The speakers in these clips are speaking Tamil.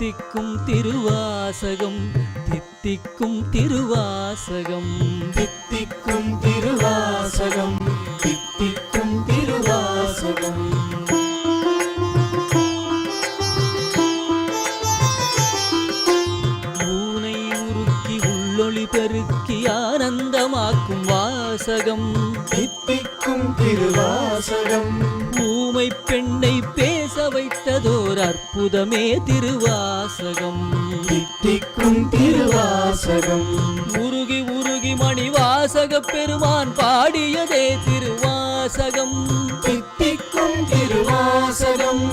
தித்திக்கும் திருவாசகம் தித்திக்கும் திருவாசகம் தித்திக்கும் திருவாசகம் தித்திக்கும் திருவாசகம். ஊனை உருக்கி உள்ளொளி பெருக்கி ஆனந்தமாக்கும் வாசகம் தித்திக்கும் திருவாசகம். ஊமை பெண்ணை பேச வைத்ததோர் அற்புதமே திருவாசகம் தித்திக்கும் திருவாசகம். உருகி உருகி மணிவாசக பெருமான் பாடியதே திருவாசகம் தித்திக்கும் திருவாசகம்.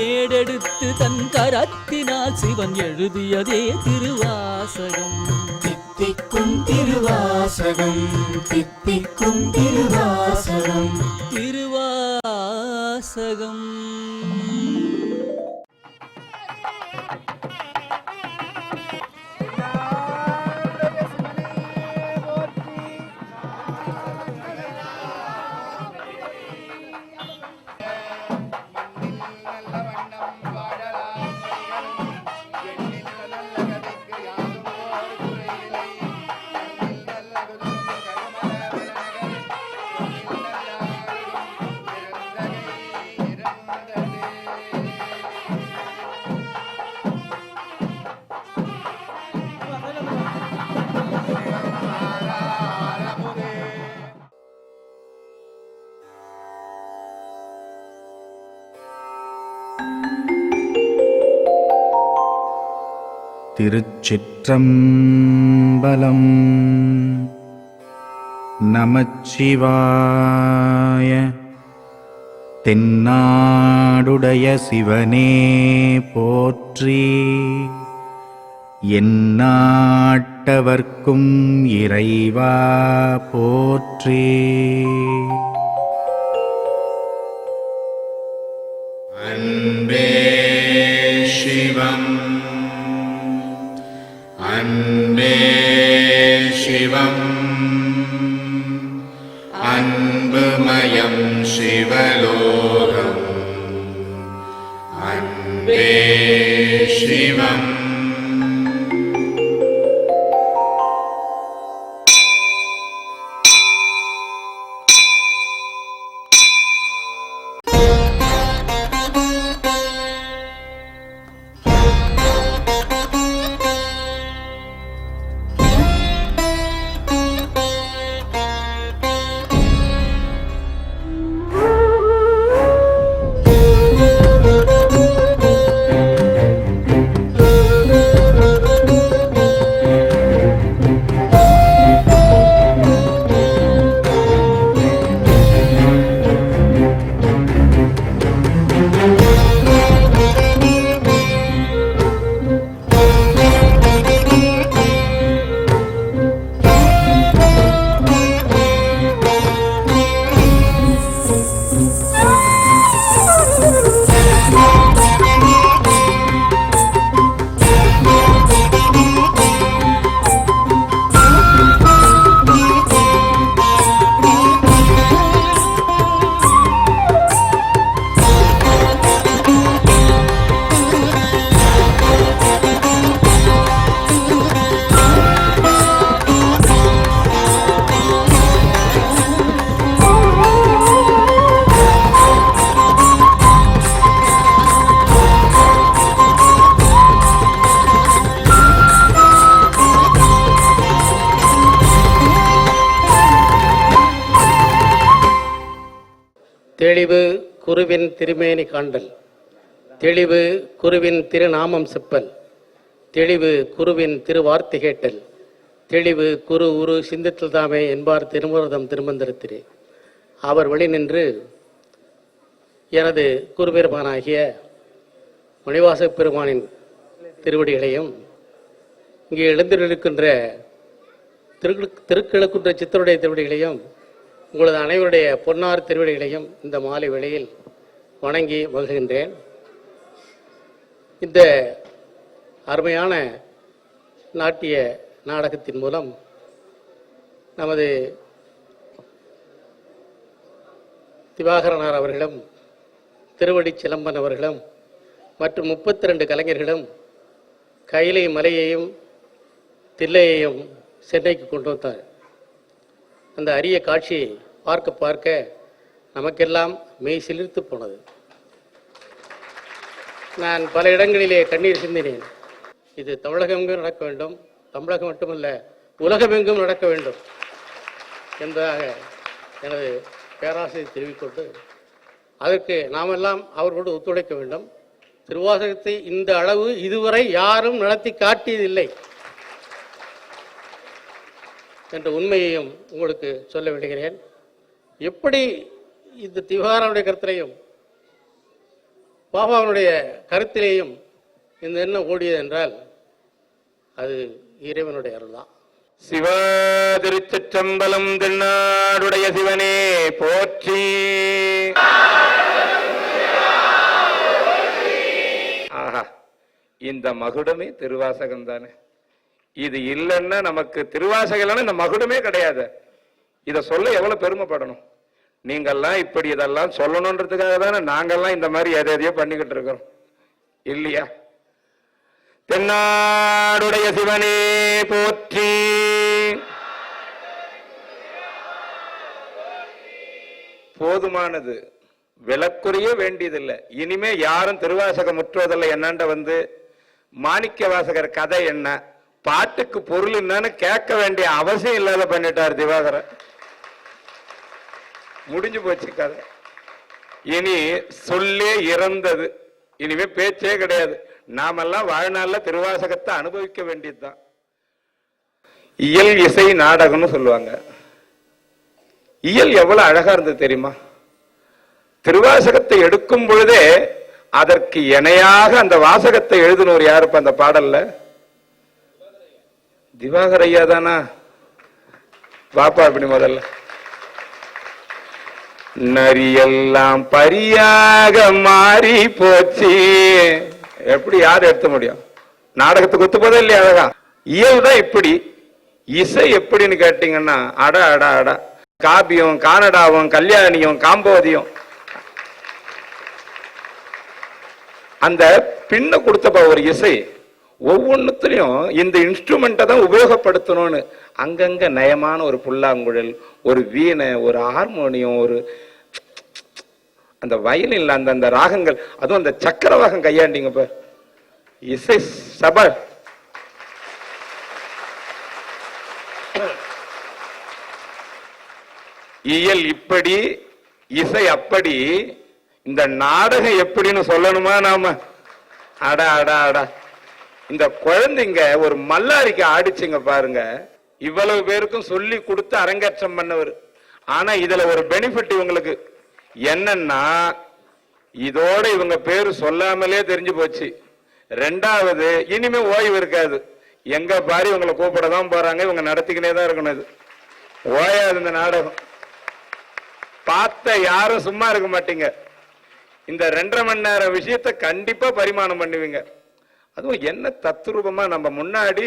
ஏடெடுத்து தன் கரத்தினால் சிவன் எழுதியதே திருவாசகம் தித்திக்கும் திருவாசகம் தித்திக்கும் திருவாசகம். திருவாசகம். திருச்சிற்றம்பலம். நமச்சிவாய. தென்னாடுடைய சிவனே போற்றி. எந்நாட்டவர்க்கும் இறைவா போற்றி. அன்பே சிவம் அன்பே சிவம் அன்புமயம் சிவலோகம் அன்பே சிவம். தெளிவு குருவின் திருமேனி காண்டல், தெளிவு குருவின் திருநாமம் செப்பல், தெளிவு குருவின் திருவார்த்தை கேட்டல், தெளிவு குரு உரு சிந்தித்தல் தாமே என்பார் திருமுருதம் திருமந்திரத்திலே. அவர் வழி நின்று எனது குருபெருமானாகிய மணிவாசப் பெருமானின் திருவடிகளையும் இங்கே எழுந்திருக்கின்ற திருக்கிழக்குன்ற சித்தருடைய திருவடிகளையும் உங்களது அனைவருடைய பொன்னார் திருவடிகளையும் இந்த மாலை வேளையில் வணங்கி மகிழ்கின்றேன். இந்த அருமையான நாட்டிய நாடகத்தின் மூலம் நமது திவாகரனார் அவர்களும் திருவடி சிலம்பன் அவர்களும் மற்றும் 32 கலைஞர்களும் கைலை மலையையும் தில்லையையும் சென்னைக்கு கொண்டு வந்தார். அந்த அரிய காட்சியை பார்க்க பார்க்க நமக்கெல்லாம் மெய் சிலிர்த்து போனது. நான் பல இடங்களிலே கண்ணீர் சிந்தினேன். இது தமிழகமெங்கும் நடக்க வேண்டும், தமிழகம் மட்டுமல்ல உலகமெங்கும் நடக்க வேண்டும் என்பதாக எனது பேராசையை தெரிவிக்கொண்டு, அதற்கு நாமெல்லாம் அவர்களோடு ஒத்துழைக்க வேண்டும். திருவாசகத்தை இந்த அளவு இதுவரை யாரும் நடத்தி காட்டியதில்லை என்ற உண்மையையும் உங்களுக்கு சொல்ல விடுகிறேன். எப்படி இந்த திவாரனுடைய கருத்திலையும் பாபாவனுடைய கருத்திலேயும் இந்த எண்ணம் ஓடியது என்றால் அது இறைவனுடைய அருள் தான். சிவ திருச்சிற்றம்பலம் தென்னாடுடைய சிவனே போற்றி. ஆஹா, இந்த மகுடமே திருவாசகம் தானே. இது இல்லைன்னா நமக்கு திருவாசகம் இல்லைன்னா இந்த மகுடமே கிடையாது. இதை சொல்ல எவ்வளவு பெருமைப்படணும். நீங்கெல்லாம் இப்படி இதெல்லாம் சொல்லணுன்றதுக்காக தானே நாங்கெல்லாம் இந்த மாதிரி எதையோ பண்ணிக்கிட்டு இருக்கிறோம் இல்லையா? தென்னாடுடைய சிவனே போற்றி. போதுமானது, விளக்குறைய வேண்டியதில்லை. இனிமே யாரும் திருவாசகம் முற்றுவதில்லை. என்னண்ட வந்து மாணிக்க வாசகர் கதை என்ன, பாட்டுக்கு பொருள் என்னன்னு கேட்க வேண்டிய அவசியம் இல்லாத பண்ணிட்டார் திவாகரன். முடிஞ்சு போச்சு கதை. இனி சொல்லே இறந்தது, இனிமே பேச்சே கிடையாது. நாமெல்லாம் வாழ்நாள்ல திருவாசகத்தை அனுபவிக்க வேண்டியதுதான். இயல் இசை நாடகம்னு சொல்லுவாங்க. இயல் எவ்வளவு அழகா இருந்தது தெரியுமா? திருவாசகத்தை எடுக்கும் பொழுதே அதற்கு இணையாக அந்த வாசகத்தை எழுதினவர் யாருப்ப அந்த பாடல்ல? திவாகர் ஐயா தானா? பாப்பா அப்படி முதல்ல. நரியெல்லாம் பரியாக மாறி போச்சு. எப்படி யார் எடுத்த முடியும்? நாடகத்துக்கு ஒத்து போதே இல்லையா? அழகா இயல் தான் இப்படி. இசை எப்படின்னு கேட்டீங்கன்னா அட அட அட காபியம், கானடாவும், கல்யாணியும், காம்போதியும் அந்த பின்ன கொடுத்தப்ப ஒரு இசை ஒவ்வொன்றுத்திலையும் இந்த இன்ஸ்ட்ருமெண்ட்டை தான் உபயோகப்படுத்தணும்னு அங்கங்க நயமான ஒரு புல்லாங்குழல், ஒரு வீணை, ஒரு ஹார்மோனியம், ஒரு அந்த வயலில் அந்த அந்த ராகங்கள், அதுவும் அந்த சக்கரவாகம் கையாண்டிங்க பார். இசை சபை. இயல் இப்படி, இசை அப்படி, இந்த நாடகம் எப்படின்னு சொல்லணுமா நாம? அடா அடா அடா, இந்த குழந்தைங்க ஒரு மல்லாரிக்கு ஆடிச்சுங்க பாருங்க. இவ்வளவு பேருக்கும் சொல்லி கொடுத்து அரங்கேற்றம் பண்ணவர். ஆனா இதுல ஒரு பெனிஃபிட் இவங்களுக்கு என்னன்னா, இதோட இவங்க பேரு சொல்லாமலே தெரிஞ்சு போச்சு. ரெண்டாவது, இனிமே ஓய்வு இருக்காது. எங்க பாரு இவங்களை கூப்பிடதான் போறாங்க, இவங்க நடத்திக்கினே தான் இருக்கணும். இது ஓயாது இந்த நாடகம். பார்த்த யாரும் சும்மா இருக்க மாட்டீங்க. இந்த 2.5 மணி நேரம் விஷயத்தை கண்டிப்பா பரிமாணம் பண்ணுவீங்க. அதுவும் என்ன தத்ரூபமா நம்ம முன்னாடி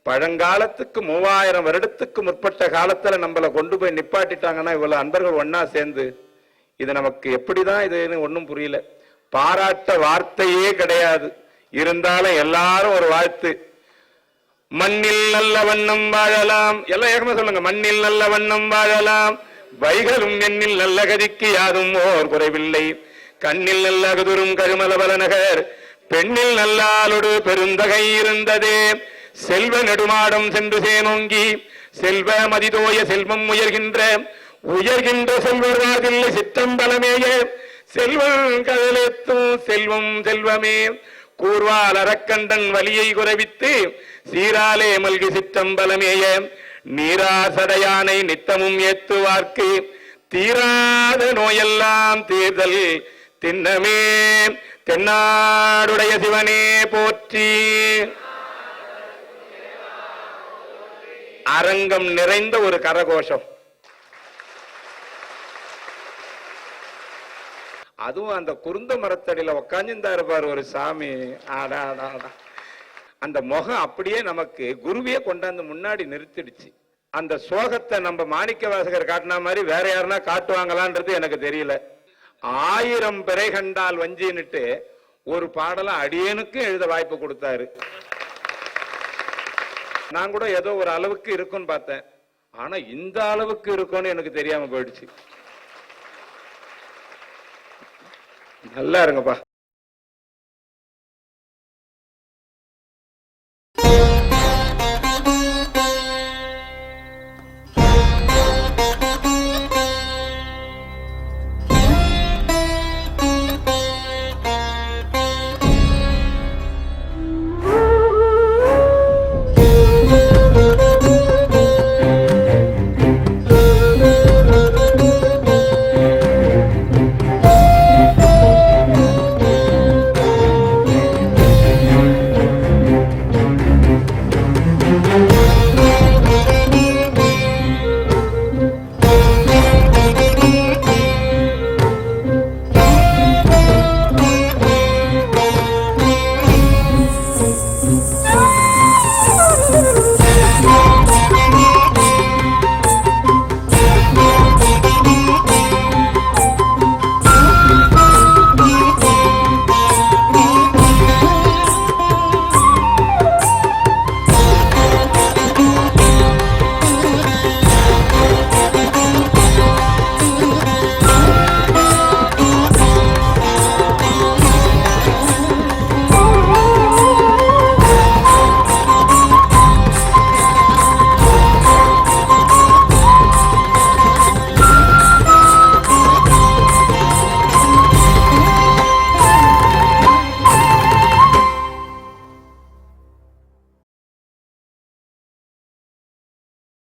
பழங்காலத்துக்கு 3000 வருடத்துக்கு முற்பட்ட காலத்துல நம்மளை கொண்டு போய் நிப்பாட்டிட்டாங்கன்னா இவ்வளவு அன்பர்கள் ஒன்னா சேர்ந்து, இது நமக்கு எப்படிதான் இதுன்னு ஒன்னும் புரியல. பாராட்ட வார்த்தையே கிடையாது. இருந்தாலும் எல்லாரும் ஒரு வாழ்த்து. மண்ணில் நல்ல வண்ணம் வாழலாம், எல்லாம் ஏகமா சொல்லுங்க. மண்ணில் நல்ல வண்ணம் வாழலாம், வைகளும் எண்ணில் நல்ல கதிக்கு யாரும் ஓர் குறைவில்லை. கண்ணில் நல்ல கதுரும் கருமலபல நகர், பெண்ணில் நல்லாலொடு பெருந்தகை இருந்ததே. செல்வ நெடுமாடம் சென்று சேனோங்கி, செல்வ மதிதோய செல்வம் உயர்கின்ற செல்வர் வாதில்லை சிற்றம்பலமேயே. செல்வம் கடலேத்தும் செல்வம் செல்வமே, கூர்வால் அரக்கண்டன் வலியை குறைவித்து சீராலே மல்கி சிற்றம்பலமேய. நீராசடையானை நித்தமும் ஏத்துவார்க்கு, தீராத நோயெல்லாம் தீர்தல் திண்ணமே. தென்னாடுடைய சிவனே போற்றி. அரங்கம் நிறைந்த ஒரு கரகோஷம். அதுவும் அந்த குருந்த மரத்தடியில உக்காந்துருந்தாரு பாரு ஒரு சாமி. ஆடா அந்த முகம் அப்படியே நமக்கு குருவியே கொண்டாந்து முன்னாடி நிறுத்திடுச்சு. அந்த சோகத்தை நம்ம மாணிக்க வாசகர் காட்டின மாதிரி வேற யாருன்னா காட்டுவாங்களான்றது எனக்கு தெரியல. 1000 பிறை கண்டால் வஞ்சின்னுட்டு ஒரு பாடலை அடியேனுக்கும் எழுத வாய்ப்பு கொடுத்தாரு. நான் கூட ஏதோ ஒரு அளவுக்கு இருக்கும்னு பார்த்தேன், ஆனா இந்த அளவுக்கு இருக்கும்னு எனக்கு தெரியாம போயிடுச்சு. நல்லா இருங்கப்பா.